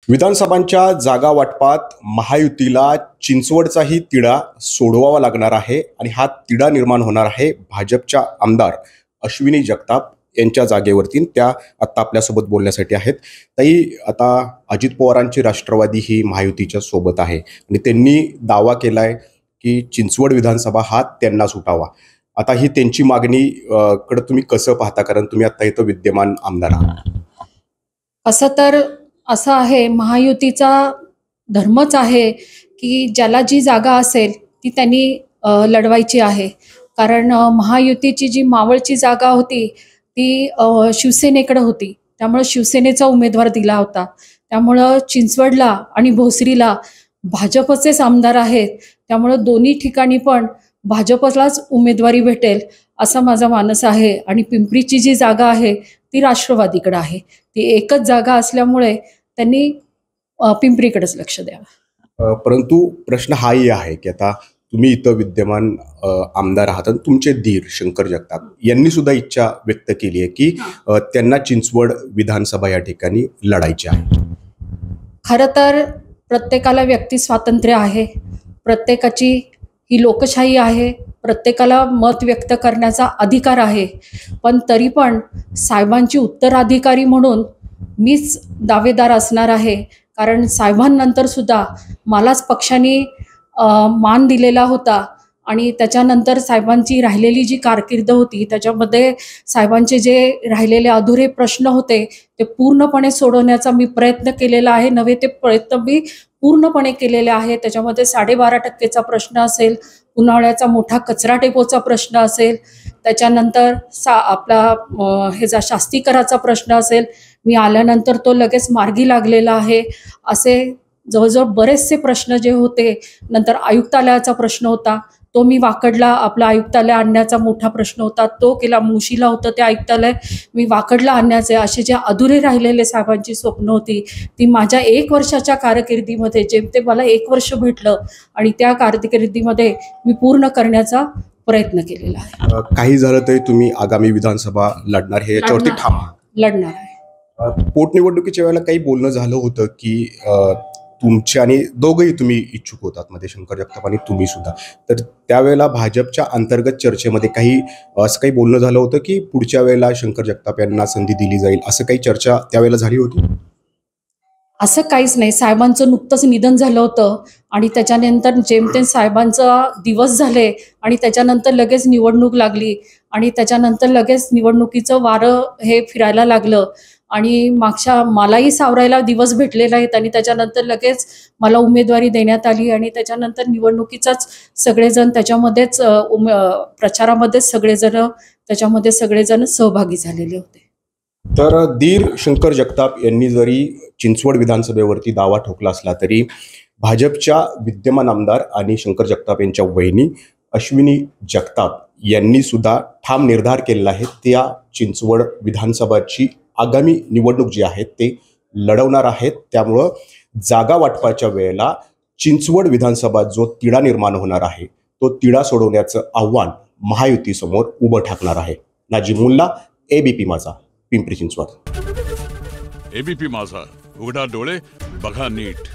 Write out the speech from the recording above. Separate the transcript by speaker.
Speaker 1: विधानसभांच्या जागा वाटपात महायुतीला चिंचवडचाही तिढा सोडवावा लागणार आहे आणि हा तिढा निर्माण होणार आहे भाजपच्या आमदार अश्विनी जगताप यांच्या जागेवरती। त्या आता आपल्यासोबत बोलण्यासाठी आहेत। ताई, आता अजित पवारांची राष्ट्रवादी ही महायुतीच्या सोबत आहे आणि त्यांनी दावा केलाय की चिंचवड विधानसभा हा त्यांना सुटावा। आता ही त्यांची मागणी कडे तुम्ही कसं पाहता, कारण तुम्ही आता इथं विद्यमान आमदार आहात?
Speaker 2: असं आहे, महायुतीचा धर्मच आहे की ज्याला जी जागा असेल ती त्यांनी लढवायची आहे। कारण महायुतीची जी मावळची जागा होती ती शिवसेनेकडे होती, त्यामुळे शिवसेनेचा उमेदवार दिला होता। त्यामुळे चिंचवडला आणि भोसरीला भाजपचेच आमदार आहेत, त्यामुळे दोन्ही ठिकाणी पण भाजपलाच उमेदवारी भेटेल असा माझा मानस आहे। आणि पिंपरीची जी जागा आहे ती राष्ट्रवादीकडे आहे। ती एकच जागा असल्यामुळे त्यांनी पिंपरीकडेच लक्ष द्यावं।
Speaker 1: परंतु प्रश्न हाही आहे की आता तुम्ही इथं विद्यमान आमदार आहात आणि तुमचे धीर शंकर जगताप यांनी सुद्धा इच्छा व्यक्त केली आहे की त्यांना चिंचवड विधानसभा या ठिकाणी लढायची आहे।
Speaker 2: खरं तर प्रत्येकाला व्यक्ती स्वातंत्र्य आहे, प्रत्येकाची ही लोकशाही आहे, प्रत्येकाला मत व्यक्त करण्याचा अधिकार आहे। पण तरी पण साहेबांची उत्तराधिकारी म्हणून मीच दावेदार असणार आहे, कारण साहेबांनंतर सुद्धा मलाच पक्षाने मान दिलेला होता आणि त्याच्यानंतर साहेबांची राहिलेली जी कारकीर्द होती त्याच्यामध्ये साहेबांचे जे राहिलेले अधुरे प्रश्न होते ते पूर्णपणे सोडवण्याचा मी प्रयत्न केलेला आहे, नव्हे ते प्रयत्न मी पूर्णपणे केलेले आहे। त्याच्यामध्ये 12.5% प्रश्न असेल, उन्हाळ्याचा मोठा कचरा डेपोचा प्रश्न असेल, त्याच्यानंतर आपला शास्तीकराचा प्रश्न असेल, मी आल्यानंतर तो लगेच मार्गी लागलेला आहे। असे जवळजवळ बरेचसे प्रश्न जे होते, नंतर आयुक्तालयाचा प्रश्न होता तो मी वाकडला, आपला आयुक्तालय आणण्याचा मोठा प्रश्न होता तो केला, मुशीला होतं ते आयुक्तालय मी वाकडला आणण्याचे। असे जे अधुरे राहिलेले साहेबांची स्वप्न होती ती माझ्या 1 वर्षाच्या कारकिर्दीमध्ये, जेमते मला 1 वर्ष भेटलं आणि त्या कारकिर्दीमध्ये मी पूर्ण करण्याचा प्रयत्न केलेला आहे।
Speaker 1: काही झालं तरी तुम्ही आगामी विधानसभा लढणार हे याच्यावरती ठाम
Speaker 2: लढणार आहे।
Speaker 1: पोटनिवडणुकीच्या वेळेला काही बोलणं झालं होतं की तुमच्या आणि दोघंही तुम्ही इच्छुक होतात, मध्ये शंकर जगताप आणि तुम्ही सुद्धा, तर त्यावेळेला भाजपच्या अंतर्गत चर्चेमध्ये काही असं काही बोलणं झालं होतं की पुढच्या वेळेला शंकर जगताप यांना संधी दिली जाईल, असं काही चर्चा त्यावेळेला झाली होती?
Speaker 2: असं काहीच नाही। साहेबांचं नुकतंच निधन झालं होतं आणि त्याच्यानंतर जेमतेम साहेबांचा दिवस झाले आणि त्याच्यानंतर लगेच निवडणूक लागली आणि त्याच्यानंतर लगेच निवडणुकीचं वारं हे फिरायला लागलं आणि मलाही सावरायला दिवस भेटलेला आहेत आणि त्याच्यानंतर लगेच मला उमेदवारी देण्यात आली आणि त्याच्यानंतर निवडणुकीचाच सगळेजण त्याच्यामध्येच प्रचारामध्येच सगळेजण सहभागी झालेले होते।
Speaker 1: तर धीर शंकर जगताप यांनी जरी चिंचवड विधानसभेवरती दावा ठोकला असला तरी भाजपच्या विद्यमान आमदार आणि शंकर जगताप यांच्या वहिनी अश्विनी जगताप यांनी सुद्धा ठाम निर्धार केलेला आहे। त्या चिंचवड विधानसभाची आगामी निवडणूक जी आहे ते लढवणार आहेत। त्यामुळं जागा वाटपाच्या वेळेला चिंचवड विधानसभा जो तिढा निर्माण होणार आहे तो तिढा सोडवण्याचं आव्हान महायुतीसमोर उभं ठाकणार आहे। नाजिम मुल्ला, एबीपी माझा, पिंपरी चिंचवड।
Speaker 3: एबीपी माझा, उघडा डोळे बघा नीट।